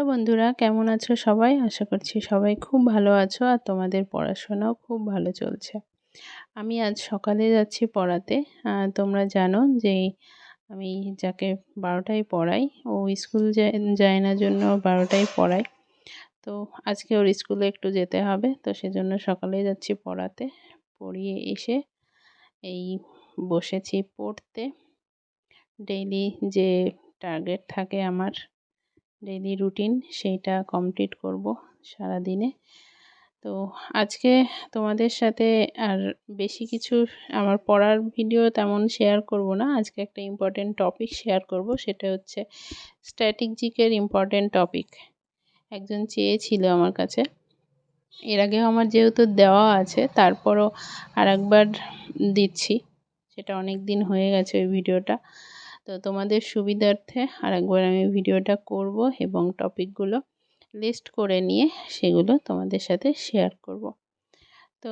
Hello বন্ধুরা, কেমন আছো সবাই? আশা করছি সবাই খুব ভালো আছো আর তোমাদের পড়াশোনাও খুব ভালো চলছে। আমি আজ সকালে যাচ্ছি পড়াতে। তোমরা জানো যে আমি যাকে 12টায় পড়াই, ও স্কুল যায় না জন্য 12টায় পড়াই। তো আজকে ওর স্কুলে একটু যেতে হবে, তো সেজন্য সকালে যাচ্ছি পড়াতে। পড়িয়ে এসে এই বসেছি পড়তে। ডেইলি যে টার্গেট থাকে আমার, ডেইলি রুটিন, সেইটা কমপ্লিট করব সারাদিনে। তো আজকে তোমাদের সাথে আর বেশি কিছু আমার পড়ার ভিডিও তেমন শেয়ার করব না। আজকে একটা ইম্পর্টেন্ট টপিক শেয়ার করব, সেটা হচ্ছে স্ট্র্যাটেজিকের ইম্পর্টেন্ট টপিক। একজন চেয়েছিল আমার কাছে, এর আগেও আমার যেহেতু দেওয়া আছে তারপরও আরেকবার দিচ্ছি, সেটা অনেক দিন হয়ে গেছে ওই ভিডিওটা। তো তোমাদের সুবিধার্থে আরেকবার আমি ভিডিওটা করব এবং টপিকগুলো লিস্ট করে নিয়ে সেগুলো তোমাদের সাথে শেয়ার করব। তো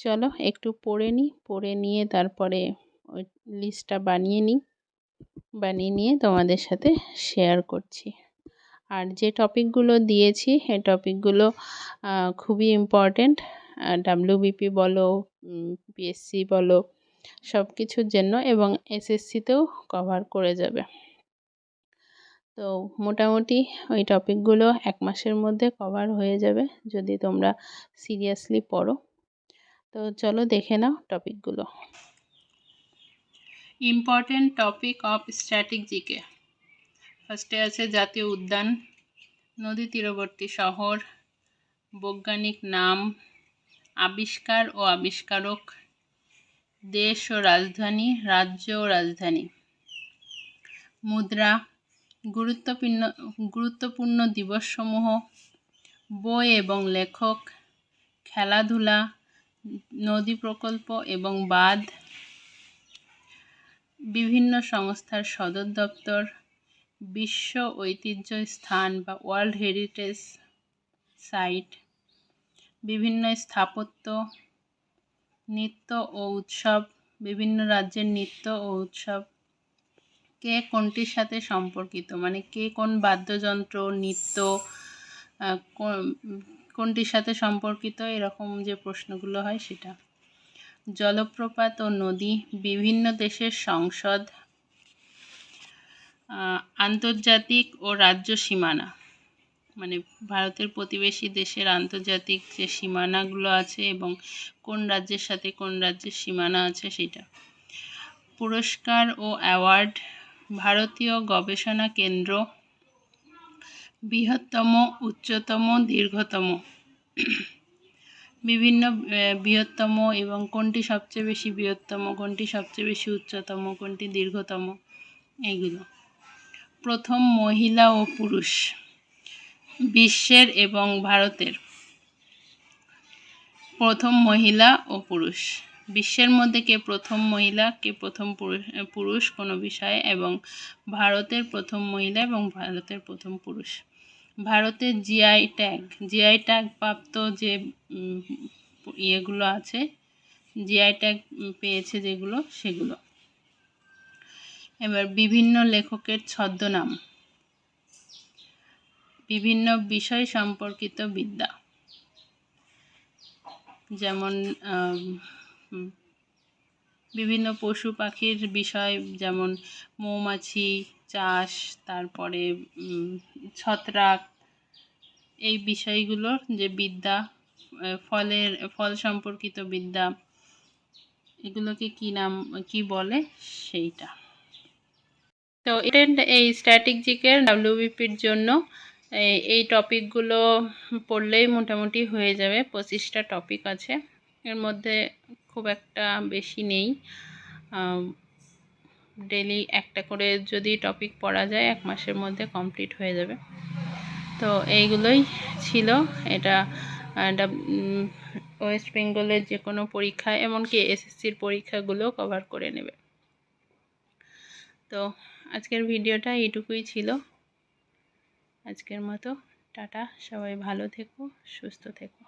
চলো একটু পড়ে নিই, পড়ে নিয়ে তারপরে ওই লিস্টটা বানিয়ে নিয়ে তোমাদের সাথে শেয়ার করছি। আর যে টপিকগুলো দিয়েছি এই টপিকগুলো খুবই ইম্পর্টেন্ট। ডাব্লিউবিপি বলো, পিএসসি বলো, সব কিছুর জন্য, এবং এসএসসিতেও কভার করে যাবে। তো মোটামুটি ওই টপিকগুলো 1 মাসের মধ্যে কভার হয়ে যাবে যদি তোমরা সিরিয়াসলি পড়ো। তো চলো দেখে নাও টপিকগুলো। Important topic of static GK. ফার্স্টে আছে জাতীয় উদ্যান, নদী তীরবর্তী শহর, বৈজ্ঞানিক নাম, আবিষ্কার ও আবিষ্কারক, দেশ ও রাজধানী, রাজ্য ও রাজধানী, মুদ্রা, গুরুত্বপূর্ণ দিবসসমূহ, বই এবং লেখক, খেলাধুলা, নদী প্রকল্প এবং বাঁধ, বিভিন্ন সংস্থার সদর দপ্তর, বিশ্ব ঐতিহ্য স্থান বা ওয়ার্ল্ড হেরিটেজ সাইট, বিভিন্ন স্থাপত্য, নৃত্য ও উৎসব, বিভিন্ন রাজ্যের নৃত্য ও উৎসব, কে কোনটির সাথে সম্পর্কিত, মানে কে কোন বাদ্যযন্ত্র, নৃত্য কোনটির সাথে সম্পর্কিত, এরকম যে প্রশ্নগুলো হয় সেটা। জলপ্রপাত ও নদী, বিভিন্ন দেশের সংসদ, আন্তর্জাতিক ও রাজ্য সীমানা, মানে ভারতের প্রতিবেশী দেশের আন্তর্জাতিক যে সীমানাগুলো আছে এবং কোন রাজ্যের সাথে কোন রাজ্যের সীমানা আছে সেটা। পুরস্কার ও অ্যাওয়ার্ড, ভারতীয় গবেষণা কেন্দ্র, বৃহত্তম, উচ্চতম, দীর্ঘতম, বিভিন্ন বৃহত্তম এবং কোনটি সবচেয়ে বেশি বৃহত্তম, কোনটি সবচেয়ে বেশি উচ্চতম, কোনটি দীর্ঘতম, এইগুলো। প্রথম মহিলা ও পুরুষ, বিশ্বের এবং ভারতের। প্রথম মহিলা ও পুরুষ, বিশ্বের মধ্যে কে প্রথম মহিলা, কে প্রথম পুরুষ কোনো বিষয়ে, এবং ভারতের প্রথম মহিলা এবং ভারতের প্রথম পুরুষ। ভারতের জিআই ট্যাগ প্রাপ্ত যে ইয়েগুলো আছে, জিআই ট্যাগ পেয়েছে যেগুলো, সেগুলো। এবার বিভিন্ন লেখকের ছদ্মনাম, বিভিন্ন বিষয় সম্পর্কিত বিদ্যা, যেমন বিভিন্ন পশু পাখির বিষয়, যেমন মৌমাছি চাষ, তারপরে ছত্রাক, এই বিষয়গুলোর যে বিদ্যা, ফল সম্পর্কিত বিদ্যা, এগুলোকে কি বলে সেইটা। তো এই স্ট্যাটিক জিকের ডাব্লিউবিপির জন্য এই টপিকগুলো পড়লেই মোটামুটি হয়ে যাবে। 25টা টপিক আছে, এর মধ্যে খুব একটা বেশি নেই। ডেলি একটা করে যদি টপিক পড়া যায় 1 মাসের মধ্যে কমপ্লিট হয়ে যাবে। তো এইগুলোই ছিল। এটা ওয়েস্ট বেঙ্গলের যে কোনো পরীক্ষা, এমনকি এসএসসির পরীক্ষাগুলো কভার করে নেবে। তো আজকের ভিডিওটা এইটুকুই ছিল। আজকের মতো টাটা, সবাই ভালো থেকো, সুস্থ থেকো।